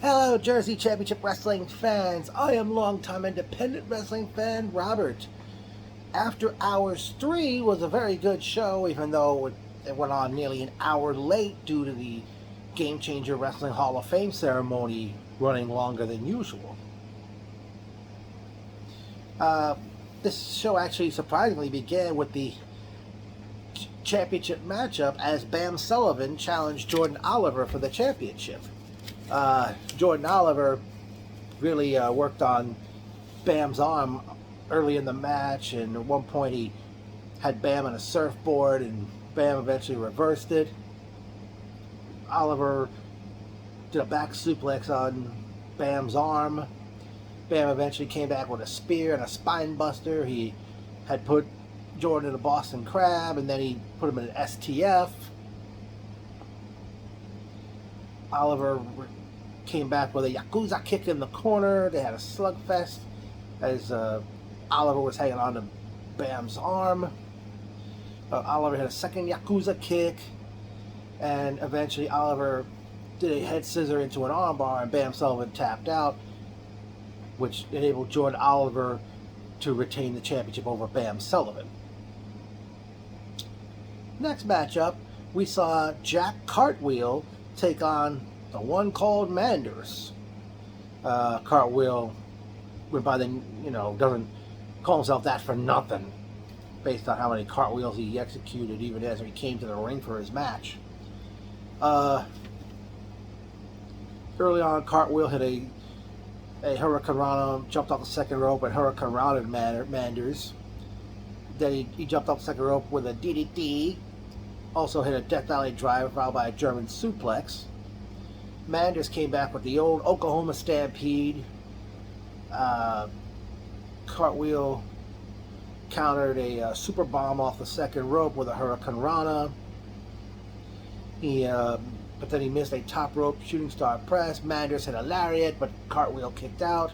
Hello, Jersey Championship Wrestling fans. I am longtime independent wrestling fan Robert. After Hours 3 was a very good show, even though it went on nearly an hour late due to the Game Changer Wrestling Hall of Fame ceremony running longer than usual. This show actually surprisingly began with the championship matchup as Bam Sullivan challenged Jordan Oliver for the championship. Jordan Oliver really worked on Bam's arm early in the match, and at one point he had Bam on a surfboard, and Bam eventually reversed it. Oliver did a back suplex on Bam's arm. Bam eventually came back with a spear and a spine buster. He had put Jordan in a Boston Crab, and then he put him in an STF. Oliver came back with a Yakuza kick in the corner. They had a slugfest as Oliver was hanging on to Bam's arm. Oliver had a second Yakuza kick, and eventually Oliver did a head scissor into an armbar, and Bam Sullivan tapped out, which enabled Jordan Oliver to retain the championship over Bam Sullivan. Next matchup, we saw Jack Cartwheel take on the one called Manders. Cartwheel went by the, doesn't call himself that for nothing, based on how many cartwheels he executed even as he came to the ring for his match. Early on, Cartwheel hit a Hurricane Rana, jumped off the second rope, and Hurricane Rana Manders. Then he jumped off the second rope with a DDT. Also hit a Death Valley Driver followed by a German suplex. Manders came back with the old Oklahoma Stampede. Cartwheel countered a super bomb off the second rope with a Hurricane Rana. But then he missed a top rope shooting star press. Manders hit a lariat, but Cartwheel kicked out.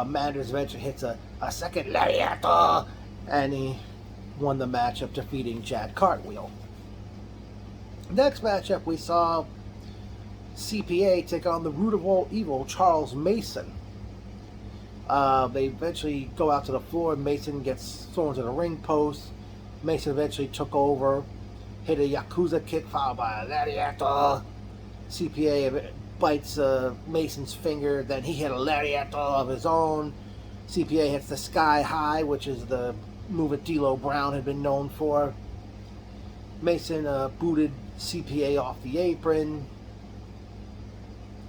Manders eventually hits a second lariat, and he won the matchup, defeating Jack Cartwheel. Next matchup, we saw CPA take on the root of all evil, Charles Mason. They eventually go out to the floor, and Mason gets thrown to the ring post. Mason eventually took over, hit a Yakuza kick followed by a lariat. CPA bites Mason's finger, then he hit a lariat of his own. CPA hits the Sky High, which is the move that D'Lo Brown had been known for. Mason booted CPA off the apron.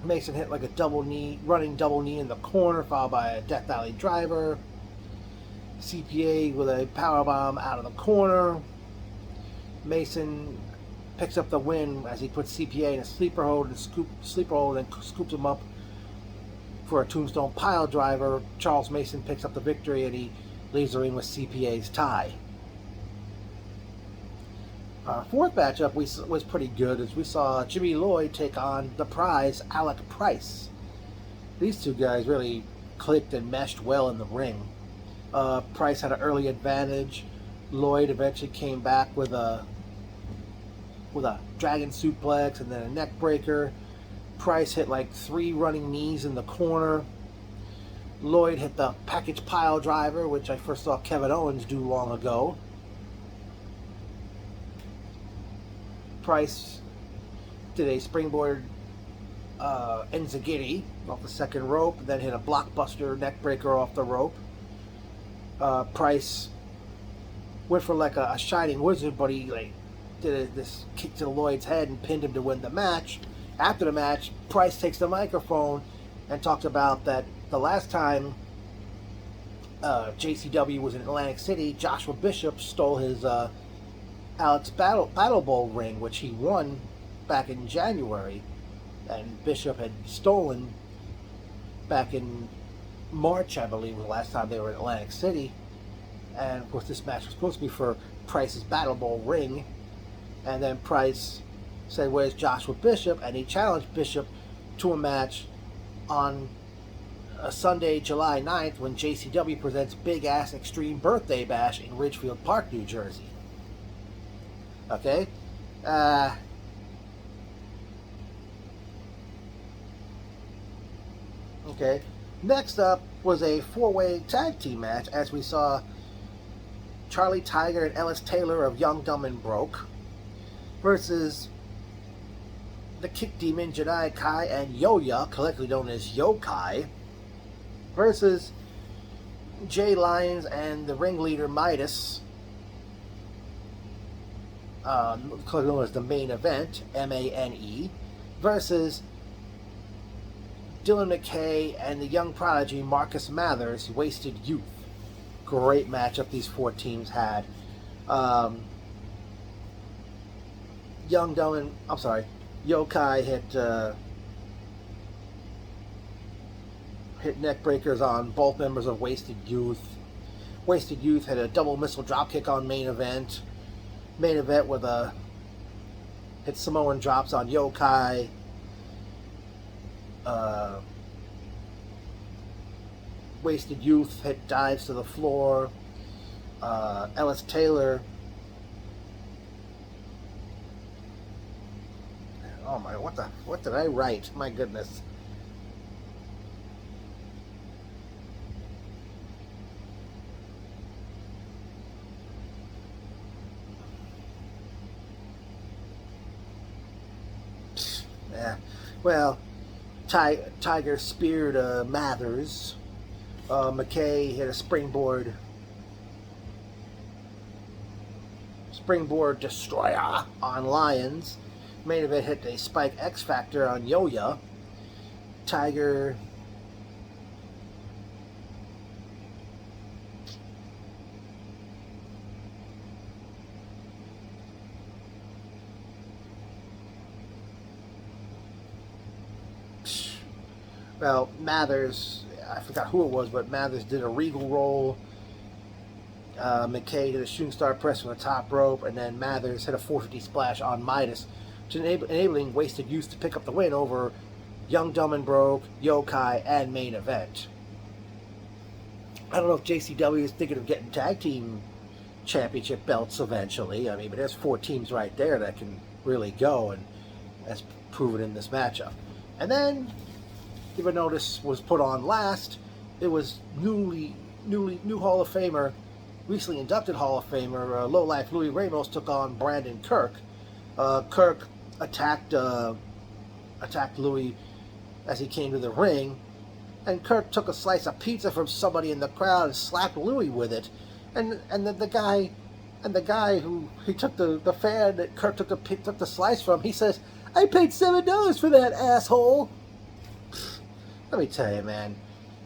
Mason hit like a running double knee in the corner, followed by a Death Valley Driver. CPA with a powerbomb out of the corner. Mason picks up the win as he puts CPA in a sleeper hold and scoops him up for a tombstone pile driver. Charles Mason picks up the victory, and he leaves the ring with CPA's tie. Our fourth matchup was pretty good, as we saw Jimmy Lloyd take on the prize, Alec Price. These two guys really clicked and meshed well in the ring. Price had an early advantage. Lloyd eventually came back with a dragon suplex and then a neck breaker. Price hit like 3 running knees in the corner. Lloyd hit the package pile driver, which I first saw Kevin Owens do long ago. Price did a springboard Enziguri off the second rope, then hit a blockbuster neck breaker off the rope. Price went for like a shining wizard, but he did this kick to Lloyd's head and pinned him to win the match. After the match, Price takes the microphone and talks about that the last time JCW was in Atlantic City, Joshua Bishop stole his Alex Battle Bowl ring, which he won back in January, and Bishop had stolen back in March, I believe, was the last time they were in Atlantic City. And of course, this match was supposed to be for Price's Battle Bowl ring. And then Price said, "Where's Joshua Bishop?" And he challenged Bishop to a match on a Sunday, July 9th, when JCW presents Big Ass Extreme Birthday Bash in Ridgefield Park, New Jersey. Okay? Okay. Next up was a four-way tag team match, as we saw Charlie Tiger and Ellis Taylor of Young, Dumb, and Broke versus the Kick Demon, Jedi Kai, and Yo-Ya, collectively known as Yokai, versus Jay Lyons and the ringleader Midas, collectively known as the Main Event, M-A-N-E, versus Dylan McKay and the young prodigy Marcus Mathers, Wasted Youth. Great matchup these four teams had. Young, Dumb, and Yokai hit neck breakers on both members of Wasted Youth. Wasted Youth had a double missile dropkick on Main Event. Main Event with a hit Samoan drops on Yokai. Wasted Youth hit dives to the floor. Ellis Taylor. Oh my! What did I write? My goodness. Yeah. Well, Tiger speared Mathers. McKay hit a springboard destroyer on Lyons. Main Event hit a Spike X Factor on Yo-Ya. Tiger well, Mathers, I forgot who it was, but Mathers did a regal roll. McKay did a shooting star press from the top rope, and then Mathers hit a 450 splash on Midas, enabling Wasted Youth to pick up the win over Young, Dumb, and Broke, Yokai, and Main Event. I don't know if JCW is thinking of getting tag team championship belts eventually. I mean, but there's four teams right there that can really go, and that's proven in this matchup. And then, give a notice was put on last. It was new Hall of Famer, recently inducted Hall of Famer, lowlife Louis Ramos took on Brandon Kirk. Kirk attacked Louis as he came to the ring, and Kirk took a slice of pizza from somebody in the crowd and slapped Louis with it. And the guy who he took the fan that Kirk took the slice from, he says, "I paid $7 for that, asshole." Let me tell you, man,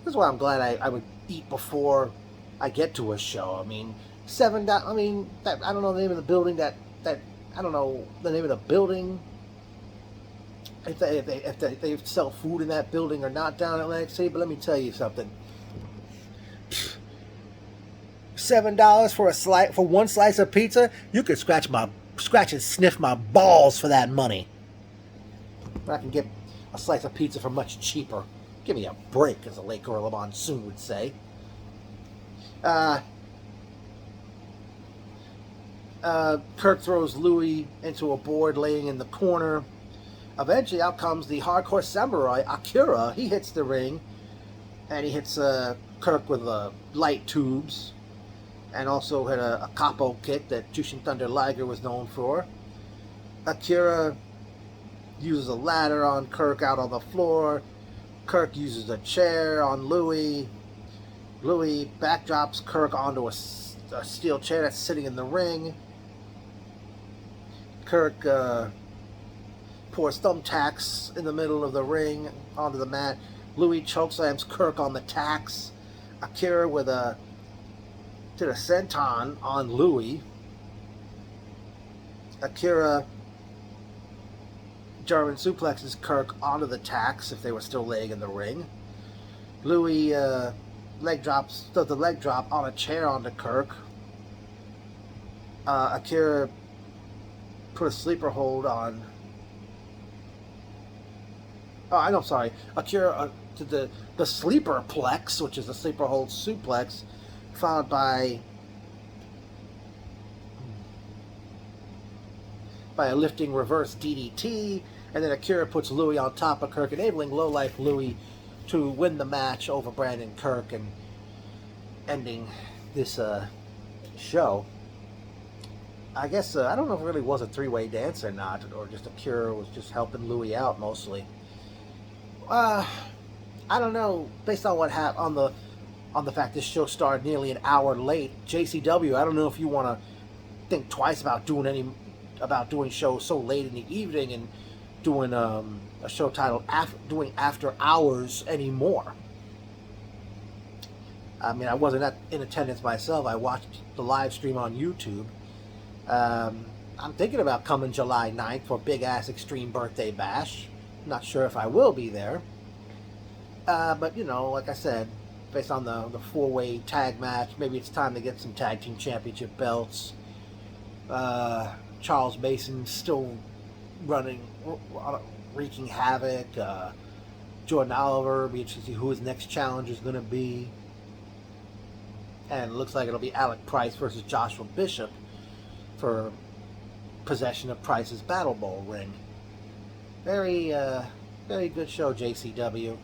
this is why I'm glad I would eat before I get to a show. I mean, $7. I mean, that, I don't know the name of the building. That I don't know the name of the building. If they sell food in that building or not down in Atlantic City, but let me tell you something. $7 for one slice of pizza? You could scratch and sniff my balls for that money. I can get a slice of pizza for much cheaper. Give me a break, as the late Gorilla Monsoon would say. Kirk throws Louis into a board laying in the corner. Eventually, out comes the hardcore samurai, Akira. He hits the ring, and he hits Kirk with light tubes, and also had a capo kick that Jushin Thunder Liger was known for. Akira uses a ladder on Kirk out on the floor. Kirk uses a chair on Louis. Louis backdrops Kirk onto a steel chair that's sitting in the ring. Kirk pours thumbtacks in the middle of the ring onto the mat. Louis chokeslams Kirk on the tacks. Akira did a senton on Louis. Akira German suplexes Kirk onto the tacks if they were still laying in the ring. Louis does the leg drop on a chair onto Kirk. Akira put a sleeper hold on. Oh, I'm sorry. Akira did the sleeper plex, which is the sleeper hold suplex, followed by a lifting reverse DDT, and then Akira puts Louis on top of Kirk, enabling lowlife Louis to win the match over Brandon Kirk and ending this show. I guess, I don't know if it really was a three-way dance or not, or just a pure was just helping Louis out mostly. I don't know, based on what happened, on the fact this show started nearly an hour late, JCW, I don't know if you want to think twice about doing shows so late in the evening and doing a show titled doing After Hours anymore. I mean, I wasn't in attendance myself. I watched the live stream on YouTube. I'm thinking about coming July 9th for Big Ass Extreme Birthday Bash. Not sure if I will be there. But, you know, like I said, based on the four-way tag match, maybe it's time to get some tag team championship belts. Charles Mason still wreaking havoc. Jordan Oliver, be interested to see who his next challenger is going to be. And it looks like it'll be Alec Price versus Joshua Bishop for possession of Price's Battle Bowl ring. Very good show, JCW.